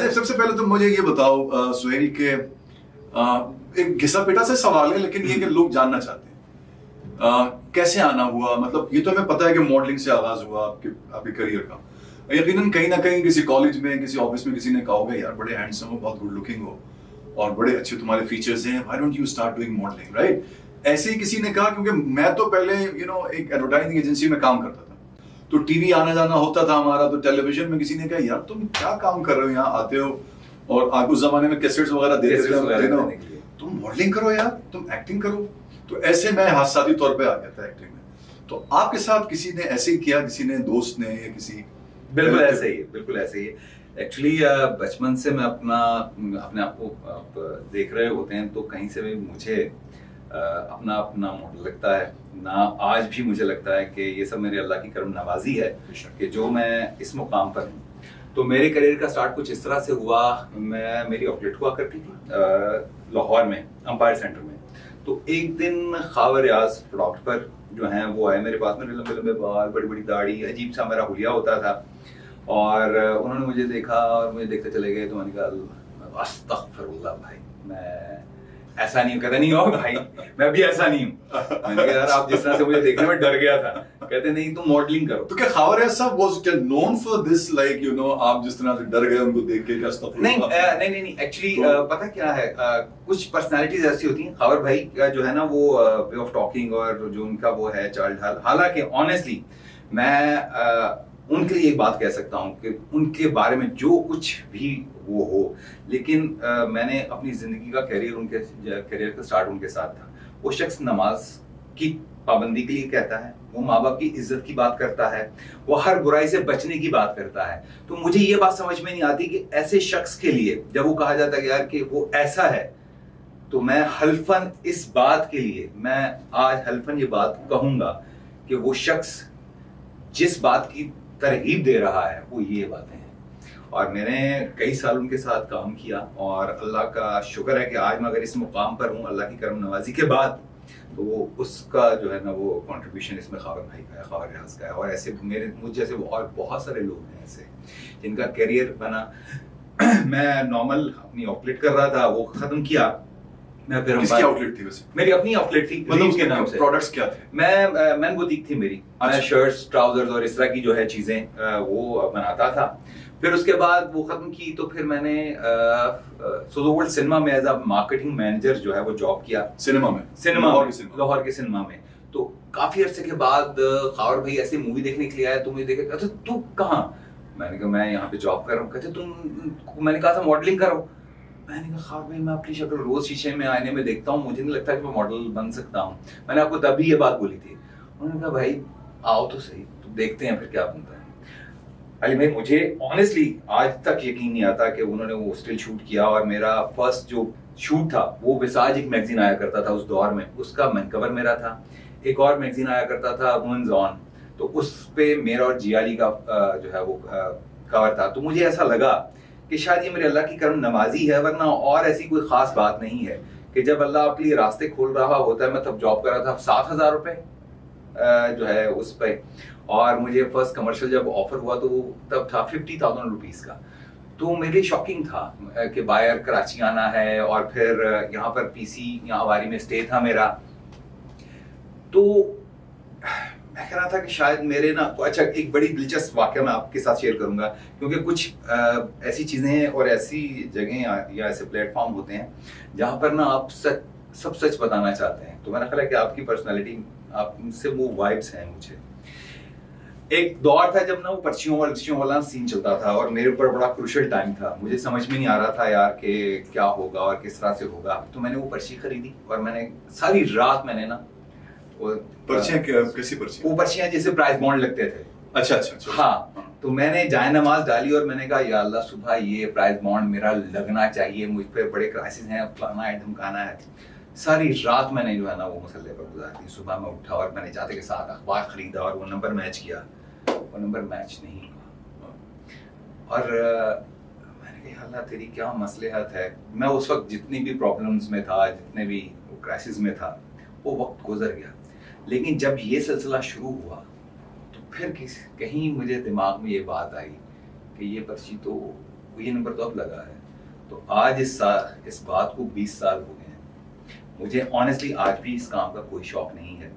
अच्छा, सबसे पहले तो मुझे ये बताओ सुहेल के एक घिसा पिटा से सवाल है, लेकिन ये कि लोग जानना चाहते हैं कैसे आना हुआ। मतलब ये तो हमें पता है कि मॉडलिंग से आगाज हुआ आपके करियर का। यकीनन कहीं ना कहीं किसी कॉलेज में, किसी ऑफिस में किसी ने कहा होगा यार बड़े हैंडसम हो, बहुत गुड लुकिंग हो और बड़े अच्छे तुम्हारे फीचर्स हैं, why don't you start doing modelling, right? ऐसे ही किसी ने कहा, क्योंकि मैं तो पहले एक एडवर्टाइजिंग एजेंसी में काम करता था, तो टीवी आना जाना होता था हमारा, तो टेलीविजन में किसी ने कहा यार तुम क्या काम कर रहे हो, यहाँ आते हो और आप उस जमाने में कैसेट्स वगैरह देते थे, तुम मॉडलिंग करो यार, तुम एक्टिंग करो। तो ऐसे मैं हादसाती तौर पे आ गया था एक्टिंग में। तो आपके साथ किसी ने ऐसे ही किया, किसी ने दोस्त ने या किसी? बिल्कुल ऐसे ही है, बिल्कुल ऐसे ही है। एक्चुअली बचपन से मैं अपने आप को आप देख रहे होते हैं तो कहीं से भी मुझे अपना अपना मॉडल लगता है ना। आज भी मुझे लगता है कि ये सब मेरे अल्लाह की करम नवाजी है कि जो मैं इस मुकाम पर हूँ। तो मेरे करियर का स्टार्ट कुछ इस तरह से हुआ। मेरी आउटलेट हुआ करती थी लाहौर में, अंपायर सेंटर में। तो एक दिन ख्वाब रियाज प्रोडक्ट पर जो हैं वो आए मेरे पास। मेरे लंबे लंबे बाल, बड़ी बड़ी दाढ़ी, अजीब सा मेरा हुलिया होता था। और उन्होंने मुझे देखा और मुझे देखते चले गए। तो मैंने कहा अस्तगफिरुल्लाह भाई, मैं ऐसा नहीं हूँ। कहते नहीं हो भाई, मैं भी ऐसा नहीं हूँ। मैंने कहा यार आप जिस तरह से मुझे देखने में डर गया था। कहते नहीं तुम मॉडलिंग करो। तो क्या ख्वाब रियाज साहब was known for this, like आप जिस तरह से डर गए उनको देख के? क्या अस्तगफिरुल्लाह? नहीं एक्चुअली पता क्या है, कुछ पर्सनालिटीज ऐसी होती हैं। खबर भाई का जो है ना वो वे ऑफ टॉकिंग और जो उनका वो है चाल ढाल, हालांकि ऑनेस्टली मैं उनके लिए एक बात कह सकता हूँ कि उनके बारे में जो कुछ भी वो हो, लेकिन मैंने अपनी जिंदगी का करियर का स्टार्ट उनके साथ था। वो शख्स नमाज की पाबंदी के लिए कहता है, वो माँ बाप की इज्जत की बात करता है, वो हर बुराई से बचने की बात करता है। तो मुझे ये बात समझ में नहीं आती कि ऐसे शख्स के लिए जब वो कहा जाता है कि यार कि वो ऐसा है, तो मैं हल्फन इस बात के लिए, मैं आज हल्फन ये बात कहूंगा कि वो शख्स जिस बात की तरगीब दे रहा है वो ये बातें हैं। और मैंने कई साल उनके साथ काम किया और अल्लाह का शुक्र है कि आज मैं अगर इस मुकाम पर हूँ अल्लाह की करम नवाजी के बाद, तो वो उसका जो है ना वो कंट्रीब्यूशन इसमें ख्वाब भाई का है, ख्वाब रियाज का है। और ऐसे मुझ जैसे और बहुत सारे लोग हैं ऐसे जिनका करियर बना। मैं नॉर्मल अपनी आउटलेट कर रहा था, वो खत्म किया। मैं फिर किसकी आउटलेट थी वैसे? मेरी अपनी आउटलेट थी। मतलब उसके नाम से प्रोडक्ट्स क्या थे? मैं बुटीक थी मेरी। मैं शर्ट्स, ट्राउजर्स और इस तरह की जो है चीजें वो बनाता था। फिर उसके बाद वो खत्म की तो फिर मैंने सुदोवर्ल्ड सिनेमा में एज अ मार्केटिंग मैनेजर जो है वो जॉब किया। सिनेमा में? लाहौर के सिनेमा में। तो काफी अरसे के बाद खावर भाई ऐसे मूवी देखने के लिए आया। तो मुझे देखा, अच्छा तू कहाँ? मैंने कहा मैं यहाँ पे जॉब कर रहा हूँ। कहते तुम, मैंने कहा था मॉडलिंग करो। मैंने कहा खावर भाई मैं अपनी शक्ल रोज शीशे में आईने में देखता हूँ, मुझे नहीं लगता कि मैं मॉडल बन सकता हूँ। मैंने आपको तभी ये बात बोली थी। उन्होंने कहा भाई आओ तो सही, तो देखते हैं फिर क्या बनता है। अली भाई मुझे ऑनेस्टली आज तक यकीन नहीं आता कि उन्होंने वो स्टिल शूट किया। और मेरा फर्स्ट जो शूट था वो विसाज एक मैगजीन आया करता था उस दौर में, उसका मैन कवर मेरा था। एक और मैगजीन आया करता था वुमेन्स ऑन, तो उस पे मेरा और जियाली का जो है वो कवर था। तो मुझे ऐसा लगा कि शायद ये मेरे अल्लाह की करम नवाजी है, वरना और ऐसी कोई खास बात नहीं है कि जब अल्लाह आपके लिए रास्ते खोल रहा होता है। मैं तब जॉब कर रहा था 7,000 रुपए जो है उस पे। और मुझे फर्स्ट कमर्शियल जब ऑफर हुआ तो वो तब था 50,000 रुपीज का। तो मेरे लिए शॉकिंग था कि बायर कराची आना है और फिर यहाँ पर पीसी यहाँ हवारी में स्टे था मेरा। तो मैं कह रहा था कि शायद मेरे ना, तो अच्छा एक बड़ी दिलचस्प वाकया मैं आपके साथ शेयर करूंगा, क्योंकि कुछ ऐसी चीजें और ऐसी जगह या ऐसे प्लेटफॉर्म होते हैं जहां पर ना आप सब सच बताना चाहते हैं। तो मैंने ख्याल है कि आपकी पर्सनालिटी, आपसे वो वाइब्स हैं मुझे। एक दौर था जब ना वो पर्चियों वाला सीन चलता था और मेरे ऊपर बड़ा क्रूशियल टाइम था। मुझे समझ में नहीं आ रहा था यार कि क्या होगा और किस तरह से होगा। तो मैंने वो पर्ची खरीदी और मैंने सारी रात मैंने ना पर्चियां, कैसी पर्चियां? वो पर्चियां जैसे प्राइस बॉन्ड लगते थे। अच्छा। हाँ, तो मैंने जाए नमाज डाली और मैंने कहा या अल्लाह सुबह ये प्राइस बॉन्ड मेरा लगना चाहिए, मुझ पर बड़े क्राइसिस हैं, फलाना है धमकाना है। सारी रात मैंने जो है ना वो मसले पर गुजार दी। सुबह मैं उठा और मैंने जाते के साथ अखबार खरीदा और वो नंबर मैच किया। वो नंबर मैच नहीं हुआ। और मैंने कहा अल्लाह तेरी क्या मसलहत है। मैं उस वक्त जितनी भी प्रॉब्लम्स में था, जितने भी क्राइसिस में था, वो वक्त गुजर गया। लेकिन जब ये सिलसिला शुरू हुआ तो फिर कहीं मुझे दिमाग में ये बात आई कि ये पर्ची तो ये नंबर तो अब लगा है। तो आज इस बात को 20 साल हो गए हैं। मुझे ऑनेस्टली आज भी इस काम का कोई शौक नहीं है।